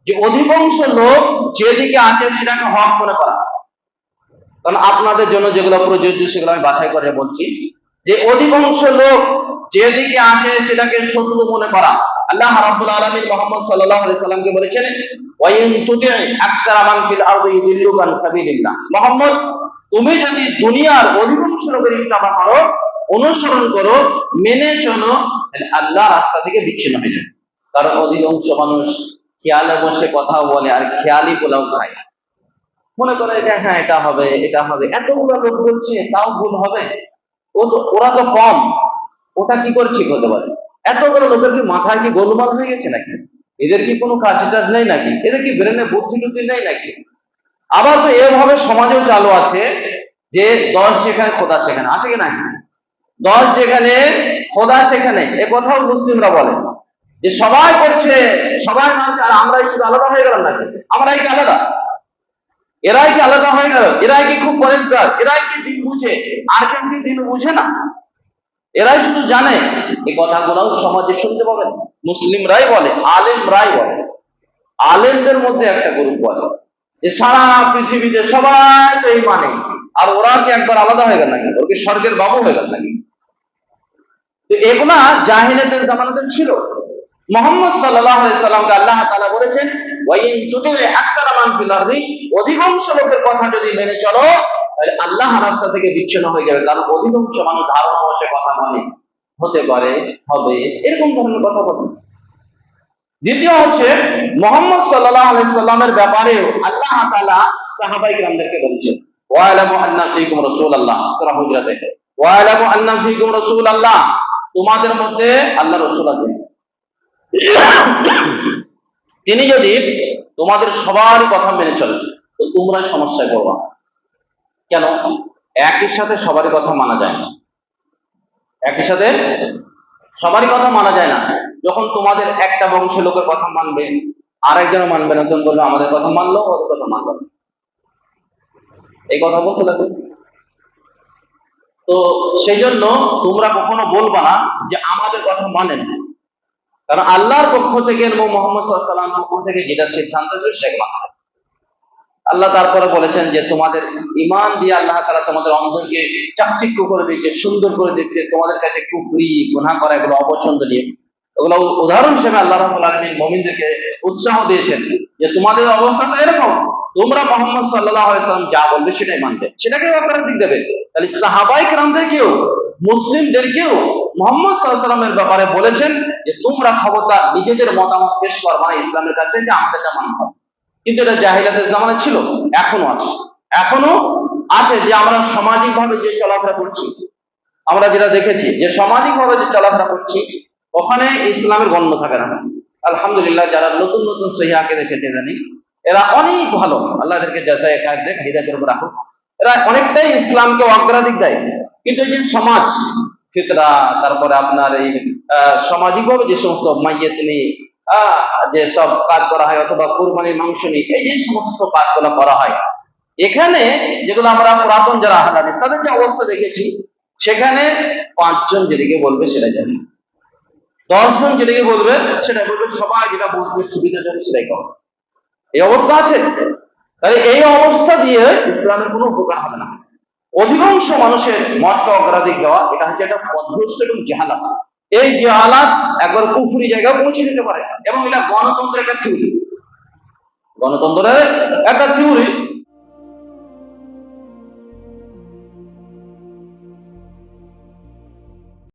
যে অধিকাংশ লোক যেদিকে আছে সেটাকে হক মনে করা। কারণ আপনাদের জন্য যেগুলো প্রযোজ্য সেগুলো আমি বাছাই করে বলছি, যে অধিকাংশ লোক যেদিকে আছে সেটাকে শত্রু মনে করা। আল্লাহ রাব্বুল আলামিন মুহাম্মদ সাল্লাল্লাহু আলাইহি সাল্লামকে বলেছেন, ওয়া ইন তুতি আকতারা মান ফিল আরদি ইউদিল্লুকা আন সাবিলিল্লাহ। মুহাম্মদ, তুমি যদি দুনিয়ার অধিকাংশ লোকের ইত্তেবা করো, অনুসরণ করো, মেনে চলো, তাহলে আল্লাহর রাস্তা থেকে বিচ্ছিন্ন হয়ে যাবে। কারণ অধিকাংশ মানুষ খেয়ালে বসে কথা বলে আর খেয়ালি পোলাও খায়, মনে করে এটা হ্যাঁ এটা হবে এটা হবে, এতগুলো লোক বলছে তাও ভুল হবে, ওরা তো কম, ওটা কি করে ঠিক হতে পারে? এতগুলো লোকের কি মাথায় কি গোলমাল হয়ে গেছে নাকি? এদের কি কোনো কাজ টাজ নেই নাকি? এদের কি ব্রেনে বুদ্ধি টুদ্ধি নেই নাকি? আবার তো এভাবে সমাজেও চালু আছে যে 10 যেখানে খোদা সেখানে, আছে কি না? 10 যেখানে খোদা সেখানে, এ কথাও মুসলিমরা বলে যে সবাই করছে সবাই মানছে আর আমরাই শুধু আলাদা হয়ে গেলাম নাকি? আমরাই কি আলাদা? এরাই কি আলাদা হয়ে গেল? এরাই কি খুব পরিষ্কার? এরাই কি দিন বুঝে? আর কেউ কি দিন বুঝে না? এরাই শুধু জানে? এই কথাগুলো সমাজে শুনতে পাবেন। মুসলিমরাই বলে, আলেমরাই বলে, আলেমদের মধ্যে একটা গ্রুপ বলে যে সারা পৃথিবীতে সবাই তো এই মানে, আর ওরা কি একবার আলাদা হয়ে গেল নাকি? ওর কি স্বর্গের বাবু হয়ে গেল নাকি? তো এগুলা জাহিলিয়াতের জামানাতে ছিল। মুহাম্মদ সাল্লাল্লাহু আলাইহি সাল্লামকে আল্লাহ তাআলা বলেছেন, ওয়া ইন তুতি আকতারা মান ফিল আরদি, অধিকাংশ লোকের কথা যদি মেনে চলো তাহলে আল্লাহ রাস্তা থেকে বিচ্ছিন্ন হয়ে যাবে। কারণ অধিকাংশ মানুষ ধারণা বসে কথা বলে, হতে পারে, হবে, এরকম ধরনের কথা বলে। দ্বিতীয় হচ্ছে মুহাম্মদ সাল্লাল্লাহু আলাইহি সাল্লামের ব্যাপারে আল্লাহ তাআলা সাহাবায়ে কিরামদেরকে বলেছেন, ওয়া আলামু আন্না ফীকুম রাসূলুল্লাহ, সূরা হুজরাতে, ওয়া আলামু আন্না ফীকুম রাসূলুল্লাহ, তোমাদের মধ্যে আল্লাহর রাসূল আছেন, তিনি যদি তোমাদের সবার কথা মেনে চলেন তো তোমরা সমস্যায় পড়বা। কেন? একই সাথে সবারই কথা মানা যায় না, একই সাথে সবারই কথা মানা যায় না। যখন তোমাদের একটা বংশের লোকের কথা মানবে, আর একজনও মানবে না, তখন বলবে আমাদের কথা মানলো, ওদের কথা মানলো, এই কথা বলতে লাগবে। তো সেই জন্য তোমরা কখনো বলবা না যে আমাদের কথা মানেন, কারণ আল্লাহর পক্ষ থেকে এবং মুহাম্মদ সাল্লাল্লাহু আলাইহি ওয়াসাল্লামের পক্ষ থেকে যেটা সিদ্ধান্ত ছিল সেটা মানতে হবে। আল্লাহ তারপরে বলেছেন যে তোমাদের ঈমান দিয়ে আল্লাহ তাআলা তোমাদের অন্তরকে চাকচিক্য করে দিচ্ছে, সুন্দর করে দিচ্ছে, তোমাদের কাছে কুফরি গুনাহ করা এগুলো অপছন্দনীয়। এগুলো উদাহরণ হিসেবে আল্লাহ রাব্বুল আলামিন মুমিনদেরকে উৎসাহ দিয়েছেন যে তোমাদের অবস্থাটা এরকম, তোমরা মুহাম্মদ সাল্লাল্লাহু আলাইহি ওয়াসাল্লাম যা বলবে সেটাই মানবে, সেটাকে অগ্রাধিকার দেবে। তাহলে সাহাবায়ে কিরামদেরকেও, মুসলিমদেরকেও মুহাম্মদ সাল্লাল্লাহু আলাইহি ওয়াসাল্লামের ব্যাপারে বলেছেন যে তোমরা খবরদার নিজেদের মতামত পেশ করবা না ইসলামের কাছে, যে আমাদেরটা মানতে হবে। কিন্তু এটা জাহিলিয়াতের জামানায় ছিল, এখনো আছে, এখনো আছে যে আমরা সামাজিক ভাবে যে চলাফেরা করছি, আমরা যেটা দেখেছি যে সামাজিক ভাবে যে চলাফেরা করছি ওখানে ইসলামের গণ্য থাকে না। আলহামদুলিল্লাহ, যারা নতুন নতুন সহিহ আকীদা এসেছে জানি, এরা অনেক ভালো, আল্লাহ এদেরকে জাযায়ে খায়ের দেখ, হিদায়াতের উপর রাখুক, এরা অনেকটাই ইসলামকে অগ্রাধিকার দেয়। কিন্তু এই যে সমাজ ফিতরা, তারপরে আপনার এই সামাজিক ভাবে যে সমস্ত মাইয়াত নিয়ে যে সব কাজ করা হয়, অথবা কুরবানির মাংস নিয়ে এই যে সমস্ত কাজগুলো করা হয়, এখানে যেগুলো আমরা পুরাতন যারা আহলে হাদিস তাদের যে অবস্থা দেখেছি, সেখানে 5 জন যেদিকে বলবে সেটা জানি, 10 জন যেদিকে বলবে সেটা বলবে, সবাই যেটা বলবে সুবিধাজনক সেটাই করবে, এই অবস্থা আছে। তাহলে এই অবস্থা দিয়ে ইসলামের কোনো উপকার হবে না। অধিকাংশ মানুষের মতকে অগ্রাধিকার দেওয়া, এটা হচ্ছে একটা পথভ্রষ্ট এবং জাহালাত। এই জাহালাত একবার কুফরি জায়গায় পৌঁছে দিতে পারে, এবং এটা গণতন্ত্রের একটা থিওরি, গণতন্ত্রের একটা থিওরি